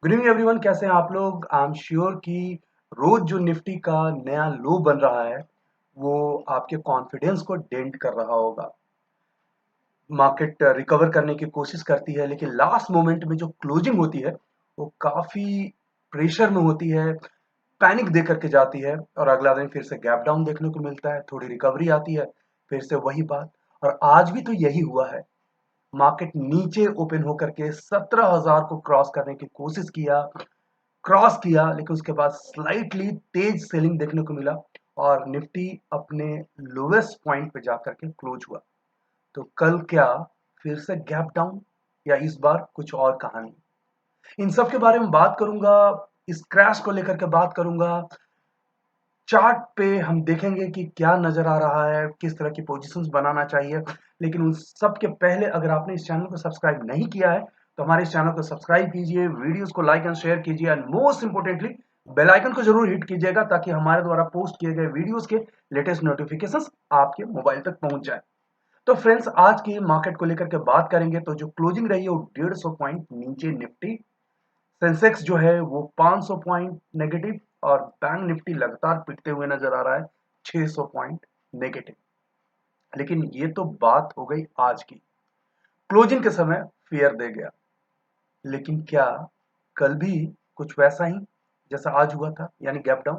Good evening everyone, कैसे हैं आप लोग। आई एम श्योर कि रोज जो निफ्टी का नया लो बन रहा है वो आपके कॉन्फिडेंस को डेंट कर रहा होगा। मार्केट रिकवर करने की कोशिश करती है, लेकिन लास्ट मोमेंट में जो क्लोजिंग होती है वो काफी प्रेशर में होती है, पैनिक दे करके जाती है और अगला दिन फिर से गैप डाउन देखने को मिलता है, थोड़ी रिकवरी आती है, फिर से वही बात। और आज भी तो यही हुआ है। मार्केट नीचे ओपन होकर के 17,000 को क्रॉस करने की कोशिश किया, क्रॉस किया, लेकिन उसके बाद स्लाइटली तेज सेलिंग देखने को मिला और निफ्टी अपने लोवेस्ट पॉइंट पे जाकर के क्लोज हुआ। तो कल क्या फिर से गैप डाउन या इस बार कुछ और कहानी? इन सब के बारे में बात करूंगा। इस क्रैश को लेकर के बात करूंगा। चार्ट पे हम देखेंगे कि क्या नजर आ रहा है, किस तरह की पोजीशंस बनाना चाहिए। लेकिन उन सब के पहले अगर आपने इस चैनल को सब्सक्राइब नहीं किया है तो हमारे इस चैनल को सब्सक्राइब कीजिए, वीडियोस को लाइक एंड शेयर कीजिए and most importantly bell icon को जरूर हिट कीजिएगा ताकि हमारे द्वारा पोस्ट किए गए वीडियोस के लेटेस्ट नोटिफिकेशंस आपके मोबाइल तक पहुंच जाए। तो फ्रेंड्स, आज की मार्केट को लेकर के बात करेंगे तो जो क्लोजिंग रही है वो 150 पॉइंट नीचे निफ्टी, सेंसेक्स जो है वो 500 पॉइंट नेगेटिव और बैंक निफ्टी लगातार पिटते हुए नजर आ रहा है 600 पॉइंट नेगेटिव। लेकिन ये तो बात हो गई आज की। क्लोजिंग के समय फियर दे गया, लेकिन क्या कल भी कुछ वैसा ही जैसा आज हुआ था, यानी गैप डाउन?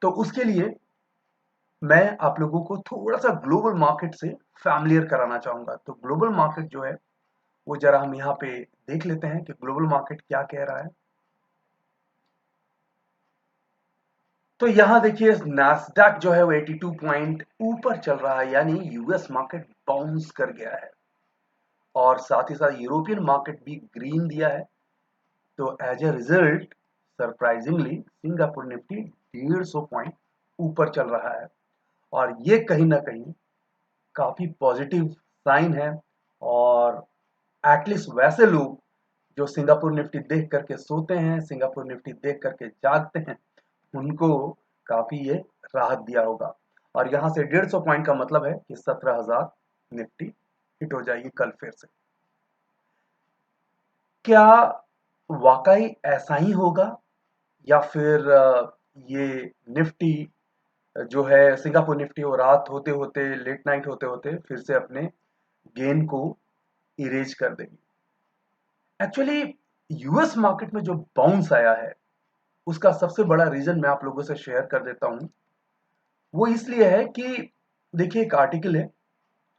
तो उसके लिए मैं आप लोगों को थोड़ा सा ग्लोबल मार्केट से फैमिलियर कराना चाहूंगा। तो ग्लोबल मार्केट जो है वो जरा हम यहाँ पे देख लेते हैं कि ग्लोबल मार्केट क्या कह रहा है। तो यहां देखिए नास्डैक जो है वो 82 पॉइंट ऊपर चल रहा है, यानी यूएस मार्केट बाउंस कर गया है और साथ ही साथ यूरोपियन मार्केट भी ग्रीन दिया है। तो as a result surprisingly Singapore Nifty 150 point ऊपर चल रहा है और ये कहीं ना कहीं काफी पॉजिटिव साइन है। और एटलीस्ट वैसे लोग जो सिंगापुर निफ्टी देख करके सोते हैं, सिंगापुर निफ्टी देख करके जागते हैं, उनको काफी ये राहत दिया होगा। और यहां से 150 पॉइंट का मतलब है कि 17,000 निफ्टी हिट हो जाएगी कल फिर से। क्या वाकई ऐसा ही होगा या फिर ये निफ्टी जो है सिंगापुर निफ्टी वो रात होते होते, लेट नाइट होते होते फिर से अपने गेन को इरेज कर देगी? एक्चुअली यूएस मार्केट में जो बाउंस आया है उसका सबसे बड़ा रीजन मैं आप लोगों से शेयर कर देता हूं। वो इसलिए है कि देखिए, एक आर्टिकल है,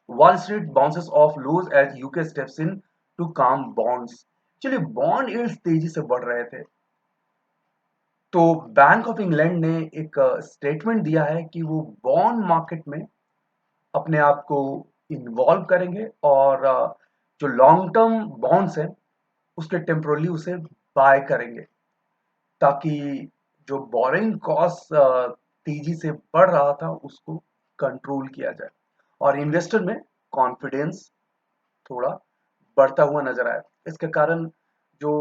Wall Street bounces off lows as UK steps in to calm bonds. चलिए, बॉन्ड यील्ड्स तेजी से बढ़ रहे थे तो बैंक ऑफ इंग्लैंड ने एक स्टेटमेंट दिया है कि वो बॉन्ड मार्केट में अपने आप को इन्वॉल्व करेंगे और जो लॉन्ग टर्म बॉन्ड्स हैं उसके टेम्पोरली उसे बाय करेंगे ताकि जो बोरिंग कॉस्ट तेजी से बढ़ रहा था उसको कंट्रोल किया जाए और इन्वेस्टर में कॉन्फिडेंस थोड़ा बढ़ता हुआ नजर आया। इसके कारण जो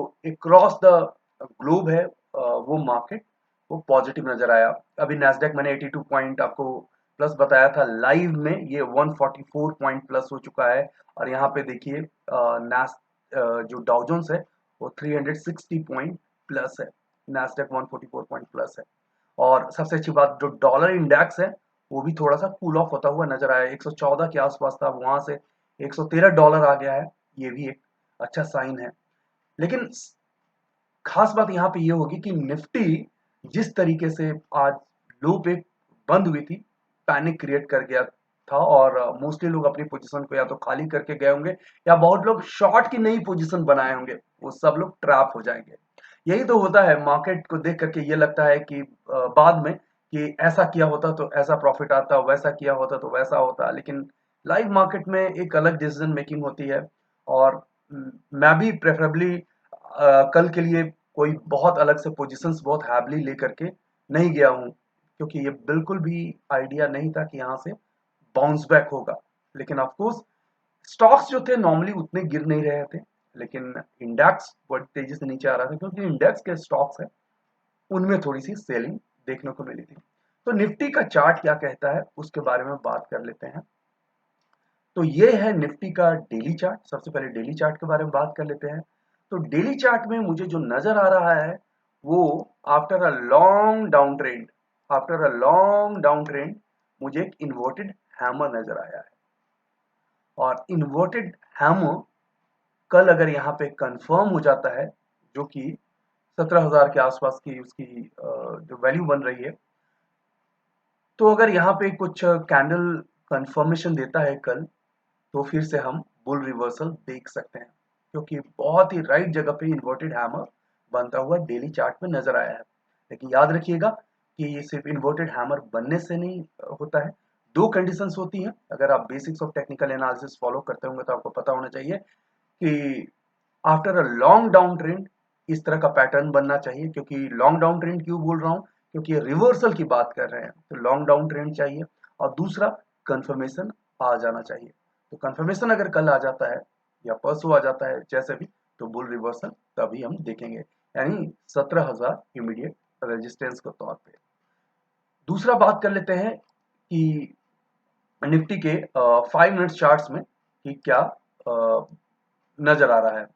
क्रॉस द ग्लोब है वो मार्केट वो पॉजिटिव नजर आया। अभी नैस्डैक मैंने 82 पॉइंट आपको प्लस बताया था, लाइव में ये 144 पॉइंट प्लस हो चुका है। और यहाँ पे देखिए नैस जो डाउजोन्स है वो 360 पॉइंट प्लस है, नैस्डैक 144 पॉइंट प्लस है। और सबसे अच्छी बात, जो डॉलर इंडेक्स है वो भी थोड़ा सा कूल ऑफ होता हुआ नजर आया, 114 के आसपास था, वहां से $113 आ गया है। ये भी एक अच्छा साइन है। लेकिन खास बात यहाँ पे ये होगी कि निफ्टी जिस तरीके से आज लो पे बंद हुई थी, पैनिक क्रिएट कर गया था और मोस्टली लोग अपनी पोजीशन को या तो खाली करके गए होंगे या बहुत लोग शॉर्ट की नई पोजीशन बनाए होंगे, वो सब लोग ट्रैप हो जाएंगे। यही तो होता है, मार्केट को देख करके ये लगता है कि बाद में कि ऐसा किया होता तो ऐसा प्रॉफिट आता, वैसा किया होता तो वैसा होता। लेकिन लाइव मार्केट में एक अलग डिसीजन मेकिंग होती है और मैं भी प्रेफरेबली कल के लिए कोई बहुत अलग से पोजीशंस बहुत हैवली लेकर के नहीं गया हूं, क्योंकि ये बिल्कुल भी आइडिया नहीं था कि यहाँ से बाउंस बैक होगा। लेकिन ऑफ कोर्स स्टॉक्स जो थे नॉर्मली उतने गिर नहीं रहे थे, लेकिन इंडेक्स बड़ी तेजी से नीचे आ रहा था क्योंकि इंडेक्स के स्टॉक्स है उनमें थोड़ी सी सेलिंग देखने को मिली थी। तो निफ्टी का चार्ट क्या कहता है उसके बारे में बात कर लेते हैं। तो ये है निफ्टी का डेली चार्ट। सबसे पहले डेली चार्ट के बारे में बात कर लेते हैं। तो डेली चार्ट में मुझे जो नजर आ रहा है वो after a long down trend, after a long down trend मुझे एक इन्वर्टेड हैमर नजर आया है। और इन्वर्टेड हैमर कल अगर यहाँ पे कंफर्म हो जाता है, जो कि 17,000 के आसपास की उसकी जो वैल्यू बन रही है, तो अगर यहाँ पे कुछ कैंडल कंफर्मेशन देता है कल, तो फिर से हम बुल रिवर्सल देख सकते हैं, क्योंकि बहुत ही राइट जगह पे इन्वर्टेड हैमर बनता हुआ डेली चार्ट में नजर आया है। लेकिन याद रखिएगा कि ये सिर्फ इन्वर्टेड हैमर बनने से नहीं होता है, दो कंडीशंस होती हैं। अगर आप basics of technical analysis follow करते होंगे तो आपको पता होना चाहिए कि after a long down trend इस तरह का पैटर्न बनना चाहिए। क्योंकि लॉन्ग डाउन ट्रेंड क्यों बोल रहा हूं, क्योंकि रिवर्सल की बात कर रहे हैं, तो लॉन्ग डाउन ट्रेंड चाहिए। और दूसरा, कंफर्मेशन आ जाना चाहिए। तो कंफर्मेशन अगर कल आ जाता है या परसों आ जाता है, जैसे भी, तो बुल रिवर्सल तभी हम देखेंगे, यानी 17,000 इमीडिएट रेजिस्टेंस के तौर पे। दूसरा बात कर लेते हैं कि निफ्टी के 5 मिनट चार्ट्स में कि क्या नजर आ रहा है।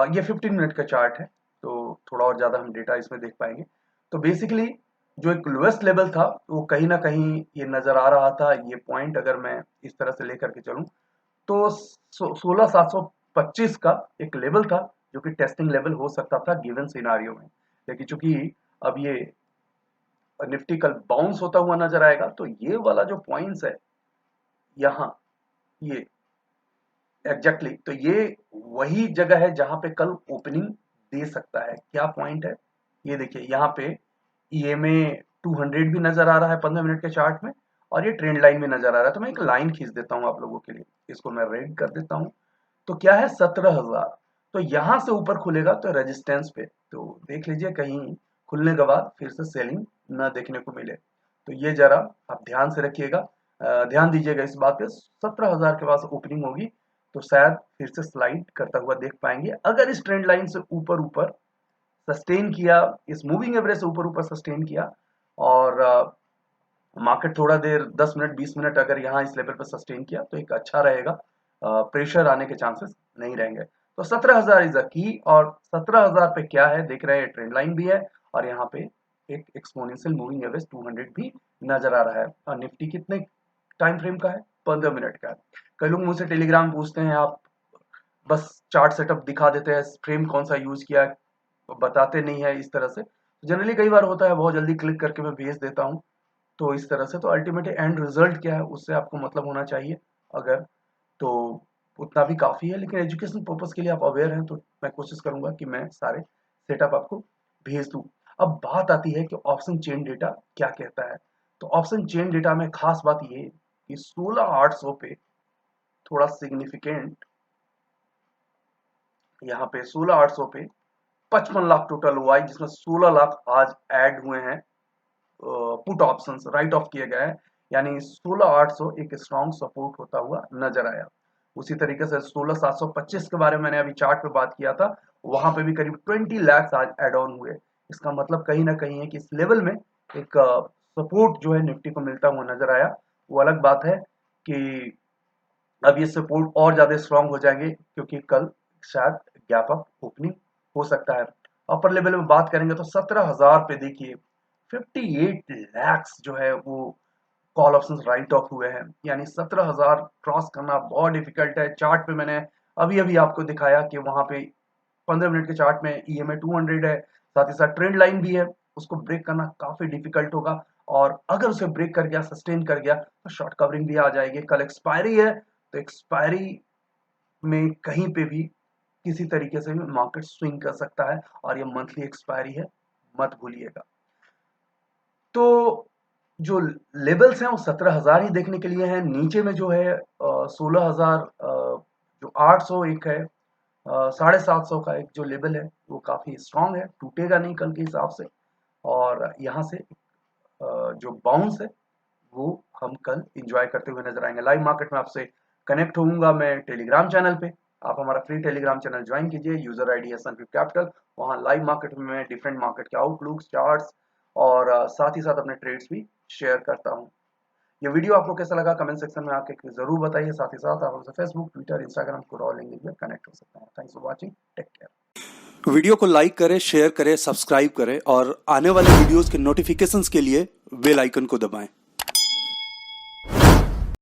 ये 15 मिनट का चार्ट है, तो थोड़ा और ज़्यादा हम डेटा इसमें देख पाएंगे। तो बेसिकली जो एक लोएस्ट लेवल था वो कहीं ना कहीं ये नज़र आ रहा था। ये पॉइंट अगर मैं इस तरह से लेकर के चलूँ तो 16,725 का एक लेवल था, जो कि टेस्टिंग लेवल हो सकता था गिवन सिनारियो में। लेकिन चूंकि अब ये निफ्टी कल बाउंस होता हुआ नजर आएगा, तो ये वाला जो पॉइंट्स है यहाँ, ये एग्जैक्टली तो ये वही जगह है जहां पे कल ओपनिंग दे सकता है। क्या पॉइंट है, ये देखिए यहाँ पे ईएमए 200 भी नजर आ रहा है 15 मिनट के चार्ट में, और ये ट्रेंड लाइन में नजर आ रहा है। तो मैं एक लाइन खींच देता हूँ आप लोगों के लिए, इसको मैं रेड कर देता हूँ। तो क्या है, 17,000। तो यहां से ऊपर खुलेगा तो रेजिस्टेंस पे, तो देख लीजिए कहीं खुलने के बाद फिर से सेलिंग न देखने को मिले। तो ये जरा आप ध्यान से रखिएगा, ध्यान दीजिएगा इस बात पे। 17,000 के पास ओपनिंग होगी तो शायद फिर से स्लाइड करता हुआ देख पाएंगे। अगर इस ट्रेंड लाइन से ऊपर ऊपर सस्टेन किया, इस मूविंग एवरेज से ऊपर ऊपर सस्टेन किया, और मार्केट थोड़ा देर 10 मिनट 20 मिनट अगर यहाँ इस लेवल पर सस्टेन किया, तो एक अच्छा रहेगा, प्रेशर आने के चांसेस नहीं रहेंगे। तो 17,000 इज अ की, और 17,000 पे क्या है देख रहे हैं, ट्रेंड लाइन भी है, और यहाँ पे एक एक्सपोनेंशियल मूविंग एवरेज 200 भी नजर आ रहा है। और निफ्टी कितने टाइम फ्रेम का है, 15 मिनट का है। कई लोग मुझसे टेलीग्राम पूछते हैं, आप बस चार्ट सेटअप दिखा देते हैं, फ्रेम कौन सा यूज किया है बताते नहीं है इस तरह से। जनरली कई बार होता है, बहुत जल्दी क्लिक करके मैं भेज देता हूँ। तो इस तरह से तो अल्टीमेटली एंड रिजल्ट क्या है उससे आपको मतलब होना चाहिए, अगर तो उतना भी काफ़ी है। लेकिन एजुकेशन पर्पज़ के लिए आप अवेयर हैं, तो मैं कोशिश करूंगा कि मैं सारे सेटअप आपको भेज दूं। अब बात आती है कि ऑप्शन चेन डेटा क्या कहता है। तो ऑप्शन चेन डेटा में खास बात ये कि 16,800 पे थोड़ा सिग्निफिकेंट, यहाँ पे 16,800 पे 55 लाख टोटल हुआ है, जिसमें 16 लाख आज ऐड हुए हैं, पुट ऑप्शंस राइट ऑफ किए गए हैं। यानी 16,800 एक स्ट्रॉन्ग सपोर्ट होता हुआ नजर आया। उसी तरीके से 16,725 के बारे में मैंने अभी चार्ट पे बात किया था, वहां पे भी करीब 20 लाख आज एड ऑन हुए। इसका मतलब कहीं ना कहीं है कि इस लेवल में एक सपोर्ट जो है निफ्टी को मिलता हुआ नजर आया। वो अलग बात है कि अब ये सपोर्ट और ज्यादा स्ट्रांग हो जाएंगे, क्योंकि कल शायद गैप अप ओपनिंग हो सकता है। अपर लेवल में बात करेंगे तो 17,000 पे देखिए 58 लैक्स जो है वो कॉल ऑप्शन राइट ऑफ हुए हैं। यानी 17,000 क्रॉस करना बहुत डिफिकल्ट है। चार्ट पे मैंने अभी अभी आपको दिखाया कि वहां पे 15 मिनट के चार्ट में ईएमए 200 है, साथ ही साथ ट्रेंड लाइन भी है, उसको ब्रेक करना काफी डिफिकल्ट होगा। और अगर उसे ब्रेक कर गया, सस्टेन कर गया, तो शॉर्ट कवरिंग भी आ जाएगी। कल एक्सपायरी है, तो एक्सपायरी में कहीं पे भी किसी तरीके से भी मार्केट स्विंग कर सकता है, और ये मंथली एक्सपायरी है, मत भूलिएगा। तो जो लेवल्स हैं वो 17,000 ही देखने के लिए हैं। नीचे में जो है 16,000, जो 800 एक है, 750 का एक जो लेवल है वो काफी स्ट्रांग है, टूटेगा नहीं कल के हिसाब से। और यहाँ से जो बाउंस है वो हम कल इंजॉय करते हुए नजर आएंगे। लाइव मार्केट में आपसे कनेक्ट होऊंगा मैं टेलीग्राम चैनल पे। आप हमारा फ्री टेलीग्राम चैनल ज्वाइन कीजिए, यूजर आईडी है सनफिफ्ट कैपिटल। वहाँ लाइव मार्केट में मैं डिफरेंट मार्केट के आउटलुक्स, चार्ट्स और साथ ही साथ अपने ट्रेड्स भी शेयर करता हूँ। ये वीडियो आपको कैसा लगा कमेंट सेक्शन में आके जरूर बताइए। साथ ही साथ आप हमसे फेसबुक, ट्विटर, इंस्टाग्राम को और लिंक में कनेक्ट हो सकते हैं। Thanks for watching, take care. Video को लाइक करें, शेयर करें, सब्सक्राइब करें और आने वाले वीडियोस के नोटिफिकेशंस के लिए बेल आइकन को दबाएं।